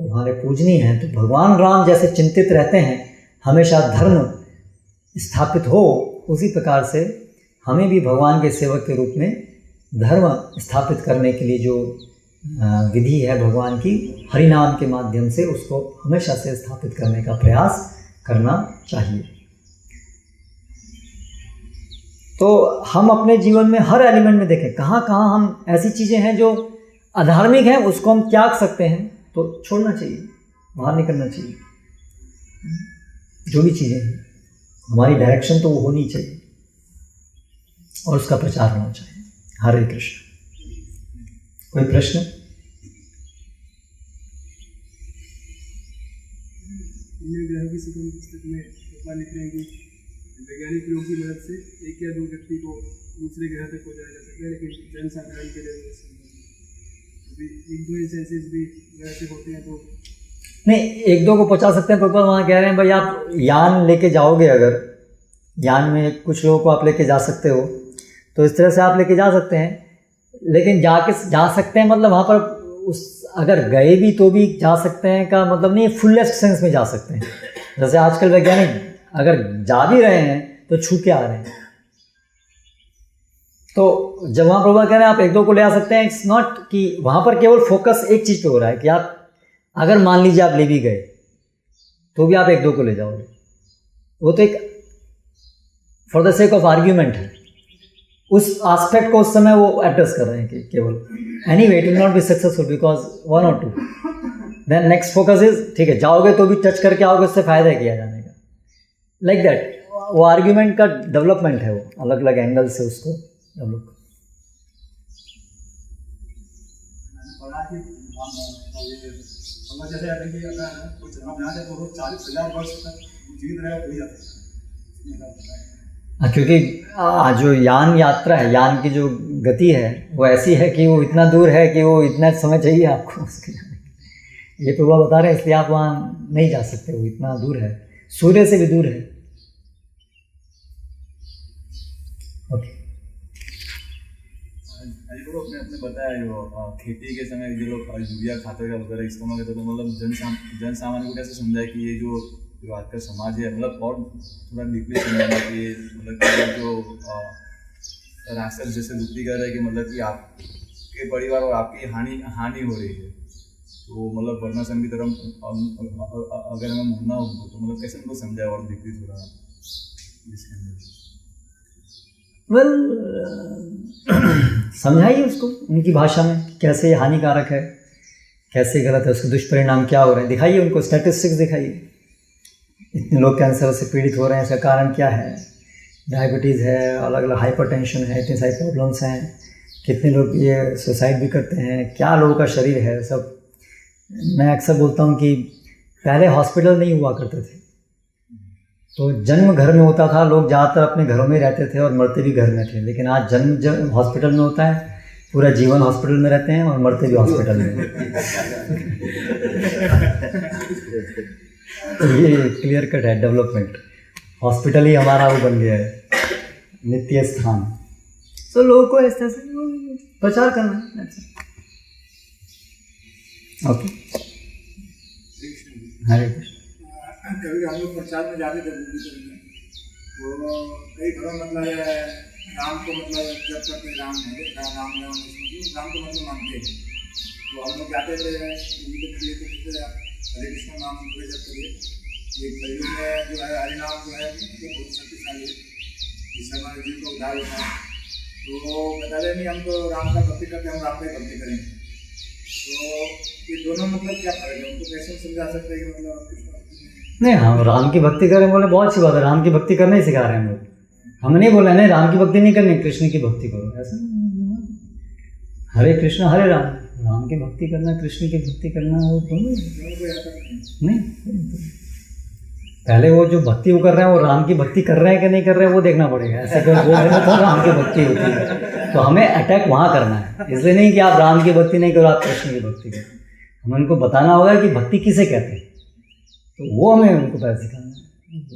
हमारे पूजनीय हैं, तो भगवान राम जैसे चिंतित रहते हैं हमेशा धर्म स्थापित हो, उसी प्रकार से हमें भी भगवान के सेवक के रूप में धर्म स्थापित करने के लिए जो विधि है भगवान की, हरि नाम के माध्यम से उसको हमेशा से स्थापित करने का प्रयास करना चाहिए। तो हम अपने जीवन में हर एलिमेंट में देखें, कहाँ कहाँ हम ऐसी चीज़ें हैं जो अधार्मिक हैं, उसको हम त्याग सकते हैं, तो छोड़ना चाहिए, बाहर निकलना चाहिए। जो भी चीज़ें हैं, हमारी डायरेक्शन तो वो होनी चाहिए और उसका प्रचार होना चाहिए। हरे कृष्ण। कोई प्रश्न? ग्रह की सुगम पुस्तक में गोपाल लिख रहे हैं कि वैज्ञानिक प्रयोग की मदद से एक या दो व्यक्ति को दूसरे ग्रह तक पहुंचाया जा सकता है, लेकिन जन साधारण के लिए एक दो इंस्टेंसेस भी ऐसे होते हैं। तो नहीं, एक दो को पहुंचा सकते हैं। प्रभुपाद वहाँ कह रहे हैं भाई आप यान लेके जाओगे, अगर यान में कुछ लोगों को आप लेके जा सकते हो तो इस तरह से आप लेके जा सकते हैं, लेकिन जा सकते हैं मतलब वहाँ पर उस अगर गए भी तो भी जा सकते हैं का मतलब नहीं, फुलेस्ट सेंस में जा सकते हैं। जैसे आजकल वैज्ञानिक अगर जा भी रहे हैं तो छू के आ रहे हैं। तो जब वहाँ प्रभुपाद कह रहे हैं आप एक दो को ले आ सकते हैं, इट्स नॉट कि वहाँ पर केवल फोकस एक चीज़ पे हो रहा है कि आप अगर मान लीजिए आप ले भी गए तो भी आप एक दो को ले जाओगे। वो तो एक for the sake of argument है, उस एस्पेक्ट को उस समय वो एड्रेस कर रहे हैं कि केवल anyway it will not be successful because one और two. Then next focus is ठीक है जाओगे तो भी टच करके आओगे, उससे फायदा किया जाने का, लाइक दैट। वो आर्ग्यूमेंट का डेवलपमेंट है, वो अलग अलग एंगल से उसको डेवलप। जैसे अगर कोई जन्म है तो वो 40,000 वर्ष तक जीवित रहे हो जाता है, क्योंकि जो यान यात्रा है, यान की जो गति है वो ऐसी है कि वो इतना दूर है कि वो इतना समय चाहिए आपको उसके जाने के। ये प्रभु बता रहे हैं, इसलिए आप वहाँ नहीं जा सकते, वो इतना दूर है, सूर्य से भी दूर है। ओके, अपने अपने बताया जो खेती के समय जो लोग यूरिया खातर वगैरह इस्तेमाल करते तो मतलब जन सामान्य को कैसे समझाए कि ये जो आज का समाज है, मतलब और थोड़ा डीपली समझाना कि मतलब कि जो राक्षस जैसे वृत्ति कर रहे हैं कि मतलब कि आपके परिवार और आपकी हानि हो रही है, तो मतलब वर्णाश्रम की तरफ अगर मैं मुड़ना हूँ तो मतलब कैसे उनको समझाए और डीपली थोड़ा इसके अंदर समझाइए उसको उनकी भाषा में कैसे ये हानिकारक है, कैसे गलत है, उसके दुष्परिणाम क्या हो रहे हैं, दिखाइए उनको, स्टैटिस्टिक्स दिखाइए। इतने लोग कैंसर से पीड़ित हो रहे हैं, इसका कारण क्या है, डायबिटीज़ है, अलग अलग हाइपरटेंशन है, इतनी सारी प्रॉब्लम्स हैं, कितने लोग ये सुसाइड भी करते हैं, क्या लोगों का शरीर है सब। मैं अक्सर बोलता हूँ कि पहले हॉस्पिटल नहीं हुआ करते थे, तो जन्म घर में होता था, लोग ज़्यादातर अपने घरों में रहते थे और मरते भी घर में थे, लेकिन आज जन्म हॉस्पिटल में होता है, पूरा जीवन हॉस्पिटल में रहते हैं और मरते भी हॉस्पिटल में। तो ये क्लियर कट है डेवलपमेंट, हॉस्पिटल ही हमारा वो बन गया है नित्य स्थान। तो लोगों को इस तरह से प्रचार करना है। ओके, हरे कृष्ण। कभी हम लोग प्रचार में जाते थे तो कई घरों मतलब राम को मतलब जब करते राम है राम राम राम को मतलब मानते हैं, तो हम लोग जाते थे हरे कृष्ण नाम को जब करिए। ये कलयुग में जो है हरि नाम जो है बहुत शक्तिशाली है, जिससे हमारे जीव को उद्धार होता है। तो बता रहे नहीं हम तो राम का भक्ति करते हैं, हम राम का भक्ति करेंगे, तो ये दोनों मतलब क्या फर्क है, उनको कैसे समझा सकते हैं कि मतलब नहीं, हम राम की भक्ति करें बोले बहुत अच्छी बात है, राम की भक्ति करना ही सिखा रहे हैं हम लोग। हम नहीं बोले नहीं राम की भक्ति नहीं करनी, कृष्ण की भक्ति करो, ऐसा हरे कृष्ण हरे राम, राम की भक्ति करना कृष्ण की भक्ति करना वो दोनों नहीं। पहले वो जो भक्ति वो कर रहे हैं वो राम की भक्ति कर रहे हैं कि नहीं कर रहे हैं वो देखना पड़ेगा। ऐसे कोई बोल रहे तो राम की भक्ति होती है, तो हमें अटैक वहाँ करना है, इसलिए नहीं कि आप राम की भक्ति नहीं करो आप कृष्ण की भक्ति करो। हमें उनको बताना होगा कि भक्ति किसे कहते हैं, तो वो हमें उनको पहले सिखाना है,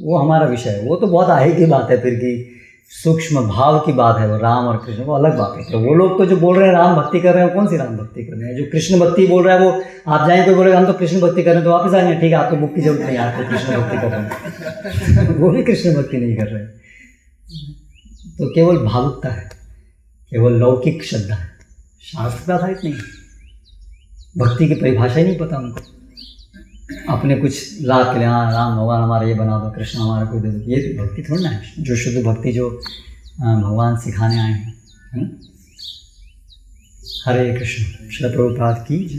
वो हमारा विषय है। वो तो बहुत आगे की बात है फिर कि सूक्ष्म भाव की बात है, वो राम और कृष्ण वो अलग बात है। तो वो लोग तो जो बोल रहे हैं राम भक्ति कर रहे हैं, कौन सी राम भक्ति कर रहे हैं, जो कृष्ण भक्ति बोल रहा है वो आप जाएँ कोई बोलेगा हम तो कृष्ण भक्ति कर रहे हैं तो वापस आएंगे, ठीक है आपको बुक की जरूरत नहीं, आपको कृष्ण भक्ति कर रहे हैं वो भी कृष्ण भक्ति नहीं कर रहे हैं। तो केवल भावुकता है, केवल लौकिक श्रद्धा है, शास्त्र का आधारित नहीं, भक्ति की परिभाषा ही नहीं पता उनको। अपने कुछ लाभ के लिए हाँ राम भगवान हमारा ये बना दो, कृष्ण हमारा कोई दे दो, ये भक्ति थोड़ी ना है। जो शुद्ध भक्ति जो भगवान सिखाने आए हैं, है ना। हरे कृष्ण। श्री प्रभुपाद की जय।